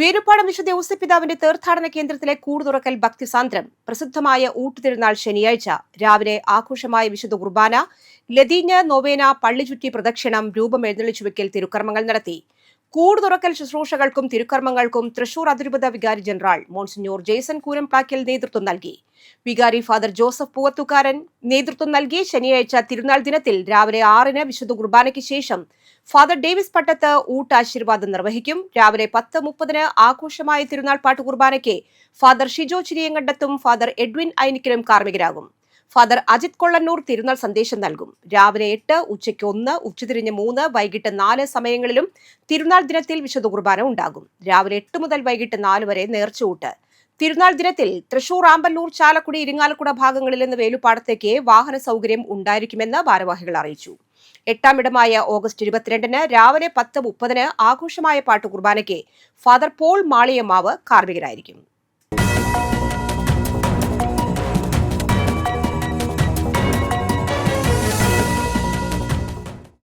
വേലുപ്പാടം വിശുദ്ധ ഔസേപ്പിതാവിന്റെ തീർത്ഥാടന കേന്ദ്രത്തിലെ കൂട് തുറക്കൽ ഭക്തിസാന്ദ്രം. പ്രസിദ്ധമായ ഊട്ടുതിരുനാൾ ശനിയാഴ്ച രാവിലെ ആഘോഷമായ വിശുദ്ധ കുർബാന, ലതീഞ്ഞ്, നൊവേന, പള്ളിചുറ്റി പ്രദക്ഷിണം, രൂപം എഴുന്നള്ളിച്ചുവെക്കൽ തിരുക്കർമ്മങ്ങൾ നടത്തി. കൂട് തുറക്കൽ ശുശ്രൂഷകൾക്കും തിരുക്കർമ്മങ്ങൾക്കും തൃശൂർ അതിരൂപത വികാരി ജനറൽ മോൺസിഞ്ഞോർ ജെയ്സൺ കൂരംപ്ലാക്കൽ നേതൃത്വം നൽകി. വികാരി ഫാദർ ജോസഫ് പൂവത്തുകാരൻ നേതൃത്വം നൽകി. ശനിയാഴ്ച തിരുനാൾ ദിനത്തിൽ രാവിലെ 6-ന് വിശുദ്ധ കുർബാനയ്ക്ക് ശേഷം ഫാദർ ഡേവിസ് പട്ടത്ത് ഊട്ടാശീർവാദം നിർവഹിക്കും. രാവിലെ 10:30-ന് ആഘോഷമായ തിരുനാൾ പാട്ട് കുർബാനയ്ക്ക് ഫാദർ ഷിജോ ചിരിയങ്കണ്ടത്തും ഫാദർ എഡ്വിൻ ഐനിക്കലും കാർമ്മികരാകും. ഫാദർ അജിത് കൊള്ളന്നൂർ തിരുനാൾ സന്ദേശം നൽകും. രാവിലെ 8, ഉച്ചയ്ക്ക് 1, ഉച്ചതിരിഞ്ഞ് 3, വൈകിട്ട് 4 സമയങ്ങളിലും തിരുനാൾ ദിനത്തിൽ വിശുദ്ധ കുർബാന ഉണ്ടാകും. രാവിലെ 8 മുതൽ വൈകിട്ട് 4 വരെ നേർച്ചയൂട്ട്. തിരുനാൾ ദിനത്തിൽ തൃശൂർ, ആമ്പല്ലൂർ, ചാലക്കുടി, ഇരിങ്ങാലക്കുട ഭാഗങ്ങളിൽ നിന്ന് വേലുപ്പാടത്തേക്ക് വാഹന സൗകര്യം ഉണ്ടായിരിക്കുമെന്ന് ഭാരവാഹികൾ അറിയിച്ചു. 8-ാം ഇടമായ ഓഗസ്റ്റ് 22-ന് രാവിലെ 10:30-ന് ആഘോഷമായ പാട്ട് കുർബാനയ്ക്ക് ഫാദർ പോൾ മാളിയമ്മാവ് കാർമ്മികരായിരിക്കും.